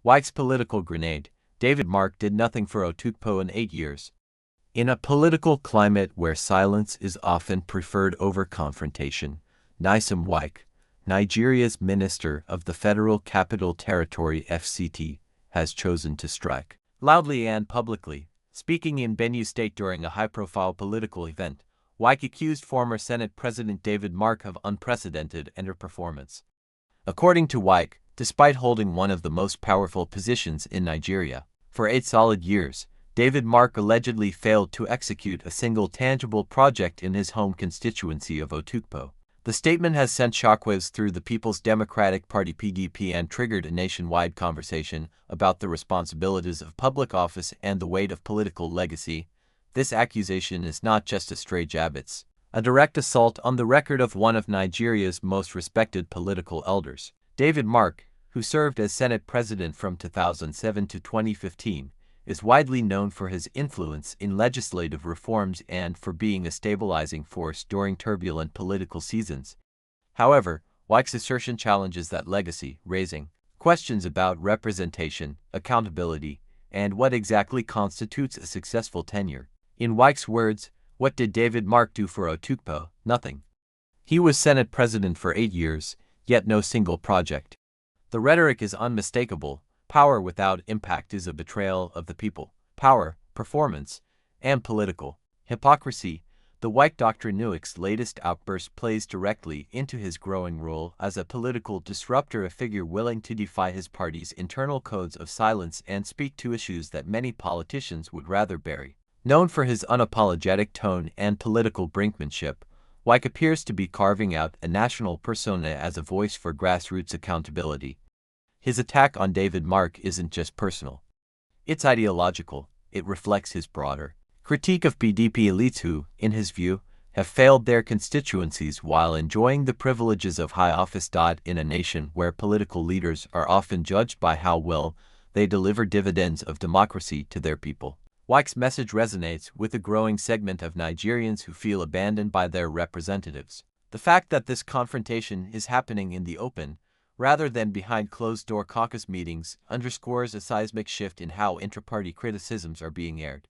Wike's political grenade. David Mark did nothing for Otukpo in 8 years. In a political climate where silence is often preferred over confrontation, Nyesom Wike, Nigeria's Minister of the Federal Capital Territory (FCT), has chosen to strike loudly and publicly. Speaking in Benue State during a high-profile political event, Wike accused former Senate President David Mark of unprecedented underperformance. According to Wike, despite holding one of the most powerful positions in Nigeria for 8 solid years, David Mark allegedly failed to execute a single tangible project in his home constituency of Otukpo. The statement has sent shockwaves through the People's Democratic Party (PDP) and triggered a nationwide conversation about the responsibilities of public office and the weight of political legacy. This accusation is not just a stray jab, it's a direct assault on the record of one of Nigeria's most respected political elders. David Mark, who served as Senate President from 2007 to 2015, is widely known for his influence in legislative reforms and for being a stabilizing force during turbulent political seasons. However, Wike's assertion challenges that legacy, raising questions about representation, accountability, and what exactly constitutes a successful tenure. In Wike's words, what did David Mark do for Otukpo? Nothing. He was Senate President for 8 years, yet no single project. The rhetoric is unmistakable. Power without impact is a betrayal of the people. Power, performance, and political hypocrisy. The Wike Dr. Wike's latest outburst plays directly into his growing role as a political disruptor, a figure willing to defy his party's internal codes of silence and speak to issues that many politicians would rather bury. Known for his unapologetic tone and political brinkmanship, Wike appears to be carving out a national persona as a voice for grassroots accountability. His attack on David Mark isn't just personal. It's ideological. It reflects his broader critique of PDP elites who, in his view, have failed their constituencies while enjoying the privileges of high office. In a nation where political leaders are often judged by how well they deliver dividends of democracy to their people, Wike's message resonates with a growing segment of Nigerians who feel abandoned by their representatives. The fact that this confrontation is happening in the open, rather than behind closed-door caucus meetings, underscores a seismic shift in how intra-party criticisms are being aired.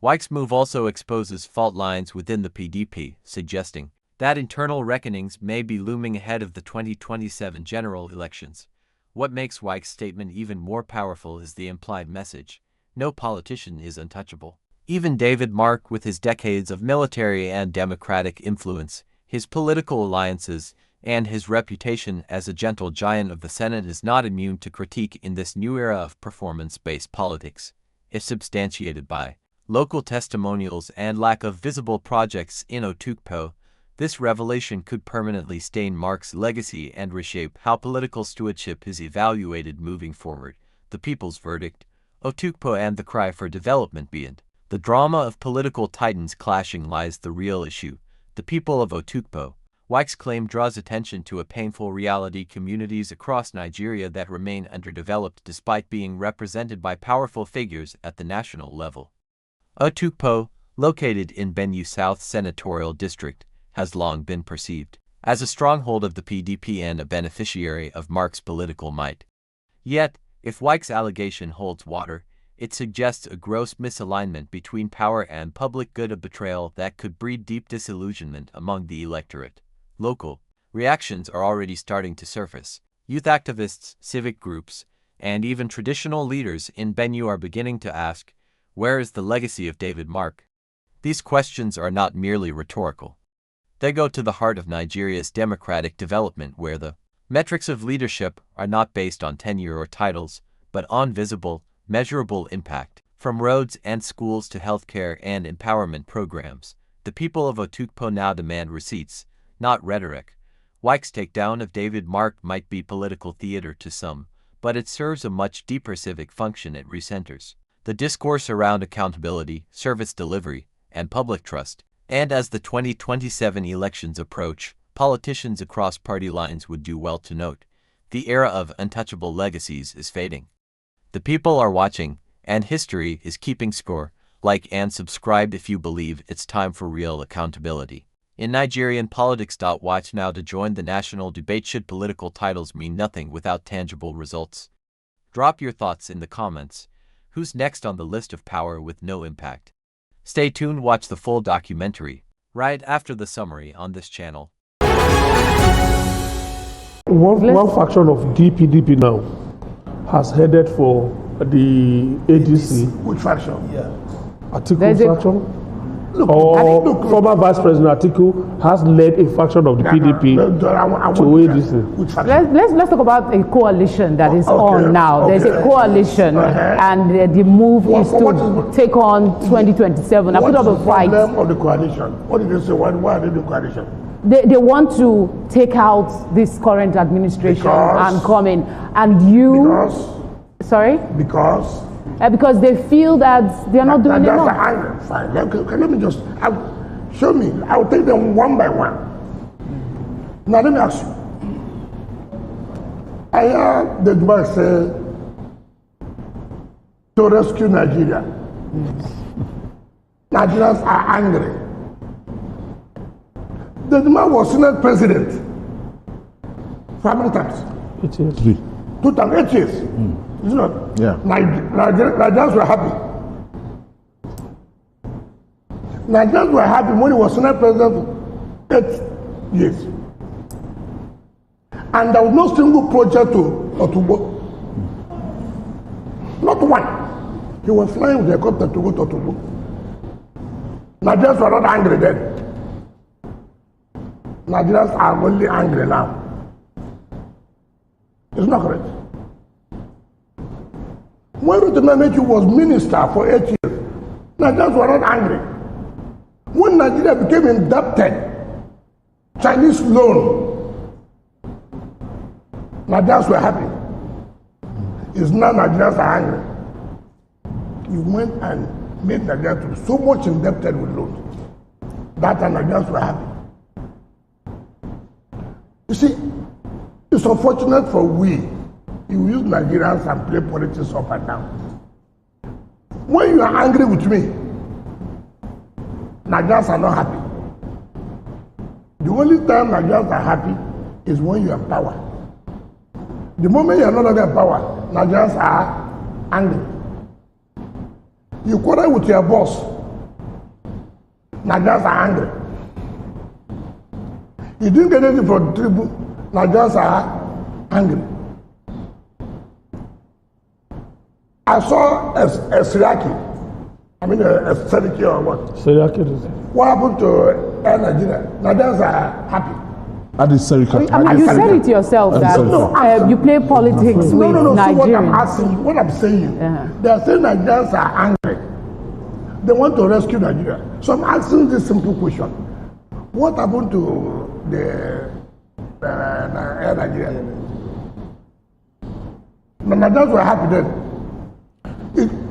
Wike's move also exposes fault lines within the PDP, suggesting that internal reckonings may be looming ahead of the 2027 general elections. What makes Wike's statement even more powerful is the implied message: no politician is untouchable. Even David Mark, with his decades of military and democratic influence, his political alliances, and his reputation as a gentle giant of the Senate, is not immune to critique in this new era of performance-based politics. If substantiated by local testimonials and lack of visible projects in Otukpo, this revelation could permanently stain Mark's legacy and reshape how political stewardship is evaluated moving forward. The people's verdict, Otukpo and the cry for development beyond the drama of political titans clashing lies the real issue: the people of Otukpo. Wike's claim draws attention to a painful reality: communities across Nigeria that remain underdeveloped despite being represented by powerful figures at the national level. Otukpo, located in Benue South Senatorial District, has long been perceived as a stronghold of the PDP and a beneficiary of Mark's political might. Yet, if Wike's allegation holds water, it suggests a gross misalignment between power and public good, a betrayal that could breed deep disillusionment among the electorate. Local reactions are already starting to surface. Youth activists, civic groups, and even traditional leaders in Benue are beginning to ask, where is the legacy of David Mark? These questions are not merely rhetorical. They go to the heart of Nigeria's democratic development, where the metrics of leadership are not based on tenure or titles, but on visible, measurable impact. From roads and schools to healthcare and empowerment programs, the people of Otukpo now demand receipts, not rhetoric. Wike's takedown of David Mark might be political theater to some, but it serves a much deeper civic function. It recenters the discourse around accountability, service delivery, and public trust. And as the 2027 elections approach, politicians across party lines would do well to note, the era of untouchable legacies is fading. The people are watching, and history is keeping score. Like and subscribe if you believe it's time for real accountability in Nigerian politics. Watch now to join the national debate. Should political titles mean nothing without tangible results? Drop your thoughts in the comments. Who's next on the list of power with no impact? Stay tuned, watch the full documentary right after the summary on this channel. One faction of DPDP now has headed for the ADC. Which faction? Yeah. Atiku faction? Look, former Vice President Atiku has led a faction of the PDP to ADC. Let's talk about a coalition that is on now. There's a coalition, and the move is to take on 2027. I put up a fight. What is the problem of the coalition? What did they say? Why are they doing coalition? They want to take out this current administration and come in. And you... Sorry? Because they feel that they are not doing enough. Fine. Let me just show me. I'll take them one by one. Now let me ask you. I heard the Dubai say to rescue Nigeria. Nigerians are angry. The man was Senate president. For how many times? 8 years. 2 times, 8 years. Is it not? Yeah. Nigerians were happy. Nigerians were happy when he was Senate president for 8 years. And there was no single project to Otukpo. Not one. He was flying with the helicopter to go to Otukpo. Nigerians were not angry then. Nigerians are only angry now. It's not correct. When Ruto was minister for 8 years, Nigerians were not angry. When Nigeria became indebted, Chinese loan, Nigerians were happy. It's now Nigerians are angry. You went and made Nigeria to be so much indebted with loans. That time Nigerians were happy. You see, it's unfortunate for we. You use Nigerians and play politics up and down. When you are angry with me, Nigerians are not happy. The only time Nigerians are happy is when you are in power. The moment you are no longer in power, Nigerians are angry. You quarrel with your boss, Nigerians are angry. You didn't get anything from the tribune, Nigerians are angry. I saw a Siraki, a Seriki or what? Siraki. What happened to Air Nigeria? Nigerians are happy. That is Seriki. I mean, you said it yourself that you play politics with Nigerians. So what I'm saying, they are saying Nigerians are angry. They want to rescue Nigeria. So I'm asking this simple question. What happened to the Air Nigeria? The Nigerians were happy then.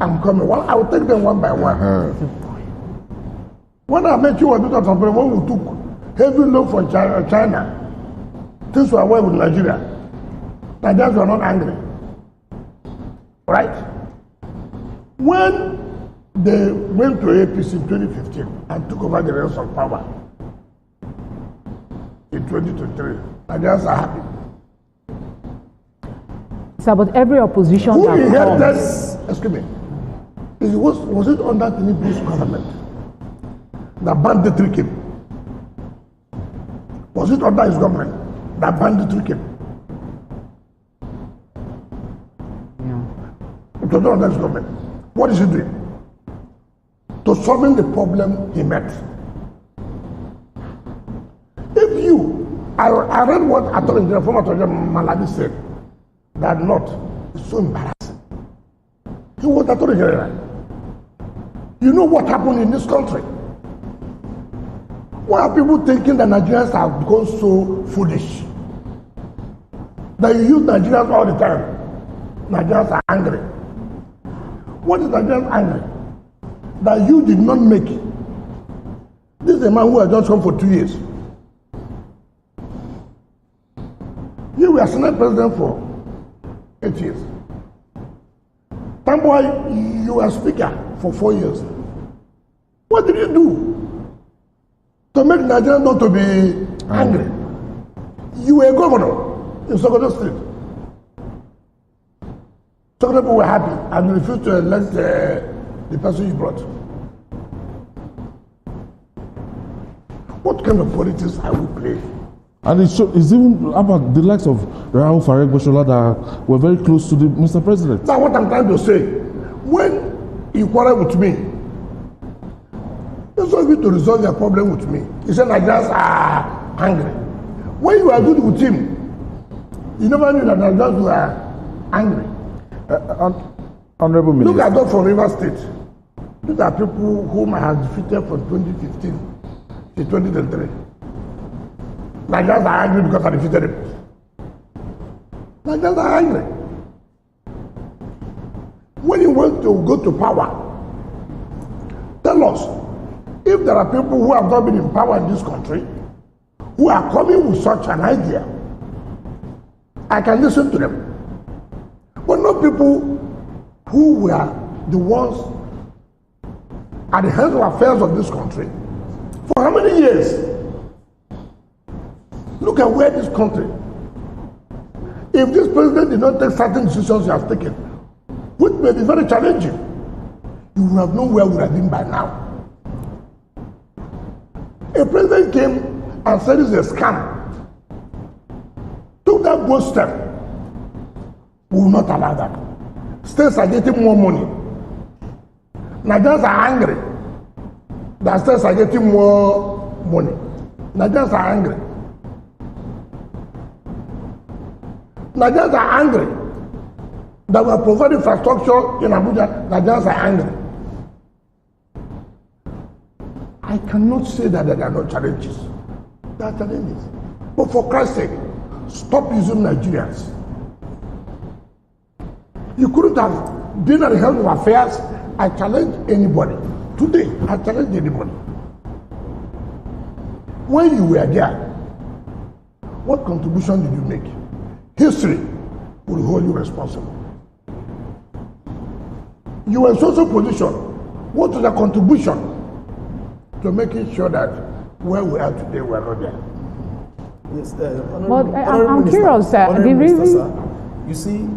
I'm coming. Well, I will take them one by one. When I met you, when we took heavy loan from China, things were well with Nigeria. Nigerians were not angry. Right? When they went to APC in 2015 and took over the reins of power in 2023, Nigerians are happy. So, but every opposition who that comes... Excuse me. Was it under Tinubu's government that banditry came? Was it under his government that banditry came? No. It was not under his government. What is he doing? To solving the problem he met. If you, I read what former Attorney General Maladi said, that not is so embarrassing. He was Attorney General. You know what happened in this country? Why are people thinking that Nigerians have become so foolish? That you use Nigerians all the time. Nigerians are angry. What is Nigerians angry? That you did not make it. This is a man who has just come for 2 years. You were Senate President for 8 years. Tamboy, you were Speaker for 4 years. What did you do to make Nigerians not to be angry? You were a governor in Sokoto State. Some people were happy and refused to elect the person you brought. What kind of politics are we playing? And it's even about the likes of Rahul Farek Boshola that were very close to the Mr. President. That's what I'm trying to say. When you quarrel with me, it's not going to resolve your problem with me. He said Nigerians are angry. When you are good with him, you never knew that Nigerians were angry. Honorable Minister. Look at those from River State. These are people whom I have defeated from 2015 to 2023. Nigerians are angry because I defeated him. Nigerians are angry. When you want to go to power, tell us if there are people who have not been in power in this country who are coming with such an idea. I can listen to them. But not people who were the ones at the head of affairs of this country for how many years? Look at where this country, if this president did not take certain decisions he has taken, which may be very challenging, you would have known where we would have been by now. A president came and said it's a scam, took that bold step. We will not allow that. States are getting more money. Nigerians are angry that states are getting more money. Nigerians are angry. Nigerians are angry that we are providing infrastructure in Abuja. Nigerians are angry. I cannot say that there are no challenges. There are challenges. But for Christ's sake, stop using Nigerians. You couldn't have been at the head of affairs. I challenge anybody. Today, I challenge anybody. When you were there, what contribution did you make? History will hold you responsible. You were in social position. What was the contribution to making sure that where we are today, we are not there? Yes, I'm curious, the reason... you see,